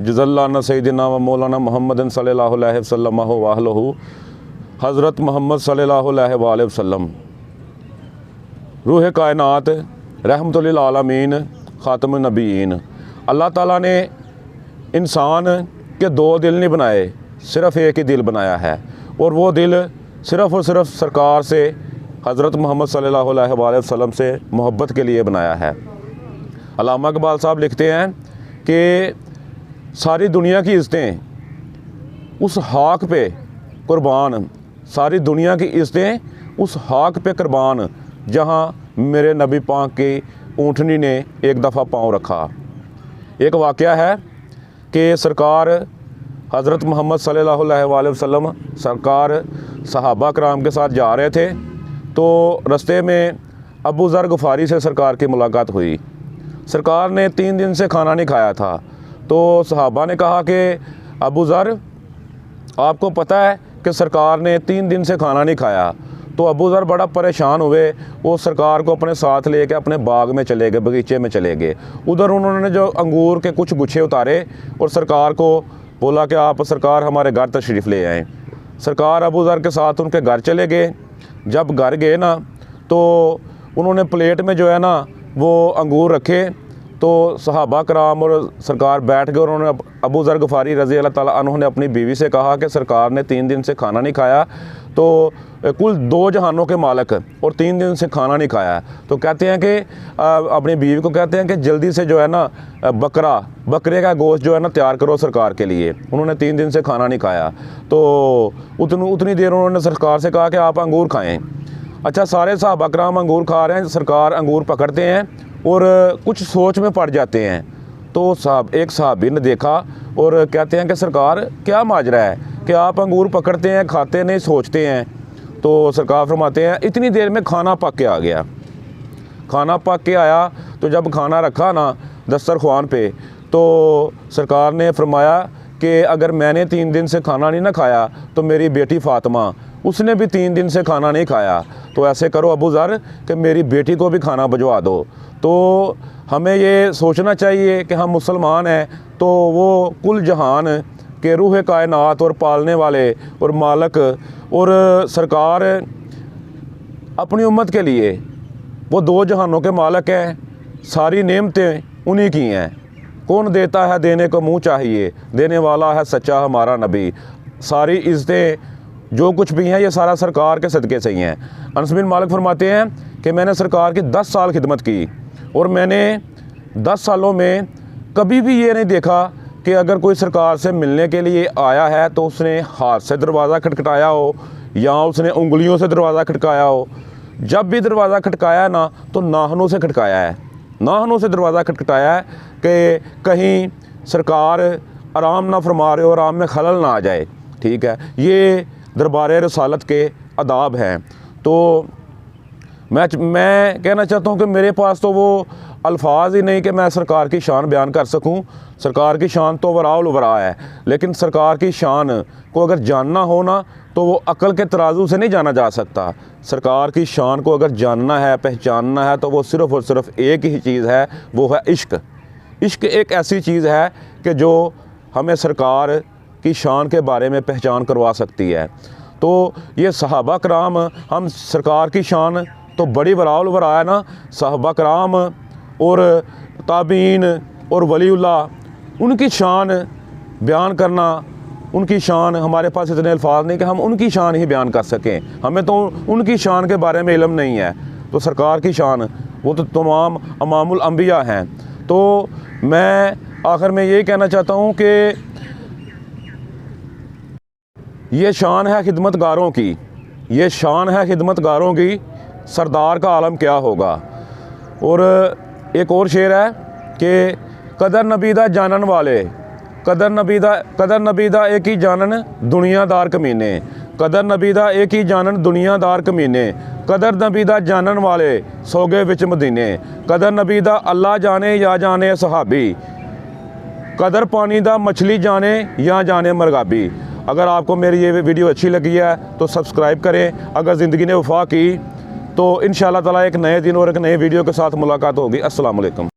जज़ल्लाना सैयदना व मौलाना मुहम्मद सल्लल्लाहु अलैहि वसल्लम व अहलहु हज़रत मोहम्मद सल्लल्लाहु अलैहि वसल्लम रूह कायनात रहमतुल लिल आलमीन ख़ातमुन नबीयीन। अल्लाह ताला ने इंसान के दो दिल नहीं बनाए, सिर्फ़ एक ही दिल बनाया है, और वो दिल सिर्फ़ और सिर्फ सरकार से हज़रत मोहम्मद सल्लल्लाहु अलैहि वसल्लम से मोहब्बत के लिए बनाया है। अल्लामा इकबाल साहब लिखते हैं कि सारी दुनिया की इज़्ज़तें उस हाक पे कुर्बान, सारी दुनिया की इज़्ज़तें उस हाक पे कुर्बान जहाँ मेरे नबी पाक की ऊँटनी ने एक दफ़ा पाँव रखा। एक वाक़या है कि सरकार हज़रत मोहम्मद सल्लल्लाहु अलैहि वसल्लम सरकार सहाबा कराम के साथ जा रहे थे, तो रस्ते में अबू ज़र गफ़ारी से सरकार की मुलाकात हुई। सरकार ने 3 दिन से खाना नहीं खाया था, तो सहाबा ने कहा कि अबू ज़र, आपको पता है कि सरकार ने 3 दिन से खाना नहीं खाया। तो अबू ज़र बड़ा परेशान हुए, वो सरकार को अपने साथ लेके अपने बाग में चले गए, बगीचे में चले गए। उधर उन्होंने जो अंगूर के कुछ गुच्छे उतारे और सरकार को बोला कि आप सरकार हमारे घर तशरीफ़ ले आएँ। सरकार अबू ज़र के साथ उनके घर चले गए। जब घर गए ना, तो उन्होंने प्लेट में जो है ना वो अंगूर रखे, तो सहाबा कराम और सरकार बैठ गए। उन्होंने अबू ज़र गफ़ारी रज़ी अल्लाह ताला अन्हु ने अपनी बीवी से कहा कि सरकार ने 3 दिन से खाना नहीं खाया, तो कुल 2 जहानों के मालिक और 3 दिन से खाना नहीं खाया। तो कहते हैं कि अपनी बीवी को कहते हैं कि जल्दी से जो है ना बकरे का गोश्त जो है ना तैयार करो सरकार के लिए। उन्होंने 3 दिन से खाना नहीं खाया, तो उतनी देर उन्होंने सरकार से कहा कि आप अंगूर खाएँ। अच्छा, सारे सहाबा कराम अंगूर खा रहे हैं, सरकार अंगूर पकड़ते हैं और कुछ सोच में पड़ जाते हैं। तो एक सहाबी ने देखा और कहते हैं कि सरकार क्या माजरा है कि आप अंगूर पकड़ते हैं, खाते नहीं, सोचते हैं। तो सरकार फरमाते हैं इतनी देर में खाना पक के आ गया। खाना पक के आया, तो जब खाना रखा ना दस्तरख्वान पे, तो सरकार ने फरमाया कि अगर मैंने 3 दिन से खाना नहीं ना खाया तो मेरी बेटी फ़ातिमा, उसने भी 3 दिन से खाना नहीं खाया। तो ऐसे करो अबू ज़र कि मेरी बेटी को भी खाना भिजवा दो। तो हमें ये सोचना चाहिए कि हम मुसलमान हैं, तो वो कुल जहान के रूह कायनात और पालने वाले और मालिक और सरकार अपनी उम्मत के लिए वो 2 जहानों के मालिक हैं। सारी नेमतें उन्हीं की हैं। कौन देता है देने को मुँह चाहिए, देने वाला है सच्चा हमारा नबी। सारी इज़्ज़तें जो कुछ भी हैं ये सारा सरकार के सदक़े से ही हैं। अनस बिन मालिक फरमाते हैं कि मैंने सरकार की 10 साल खिदमत की और मैंने 10 सालों में कभी भी ये नहीं देखा कि अगर कोई सरकार से मिलने के लिए आया है तो उसने हाथ से दरवाज़ा खटखटाया हो या उसने उंगलियों से दरवाज़ा खटकाया हो। जब भी दरवाज़ा खटकाया ना, तो नाखनों से खटकाया है, नाखनों से दरवाज़ा खटखटाया है कि कहीं सरकार आराम ना फरमा रहे हो, आराम में खलल ना आ जाए। ठीक है, ये दरबार रसालत के अदाब हैं। तो मैं कहना चाहता हूँ कि मेरे पास तो वो अल्फाज ही नहीं कि मैं सरकार की शान बयान कर सकूँ। सरकार की शान तो वराउल वरा है, लेकिन सरकार की शान को अगर जानना हो ना, तो वो अक़ल के तराजू से नहीं जाना जा सकता। सरकार की शान को अगर जानना है, पहचानना है, तो वो सिर्फ़ और सिर्फ एक ही चीज़ है, वो है इश्क। इश्क एक ऐसी चीज़ है कि जो हमें सरकार की शान के बारे में पहचान करवा सकती है। तो ये सहाबा कराम, हम सरकार की शान तो बड़ी वराउल वरा है ना, सहाबा कराम और ताबीन और वलीउल्लाह, उनकी शान बयान करना, उनकी शान, हमारे पास इतने अल्फाज नहीं कि हम उनकी शान ही बयान कर सकें। हमें तो उनकी शान के बारे में इल्म नहीं है। तो सरकार की शान वो तो तमाम इमामुल अंबिया हैं। तो मैं आखिर में यही कहना चाहता हूँ कि ये शान है खिदमतगारों की, ये शान है खिदमतगारों की, सरदार का आलम क्या होगा। और एक और शेर है कि कदर नबीदा जानन वाले, कदर नबीदा एक ही जानन दुनियादार कमीने, कदर नबीदा एक ही जानन दुनियादार कमीने, कदर नबीदा जानन वाले सोगे विच मदीने, कदर नबीदा अल्लाह जाने या जाने सहाबी, कदर पानी दा मछली जाने या जाने मरगाबी। अगर आपको मेरी ये वीडियो अच्छी लगी है तो सब्सक्राइब करें। अगर ज़िंदगी ने वफा की तो इंशाअल्लाह ताला एक नए दिन और एक नए वीडियो के साथ मुलाकात होगी। अस्सलाम वालेकुम।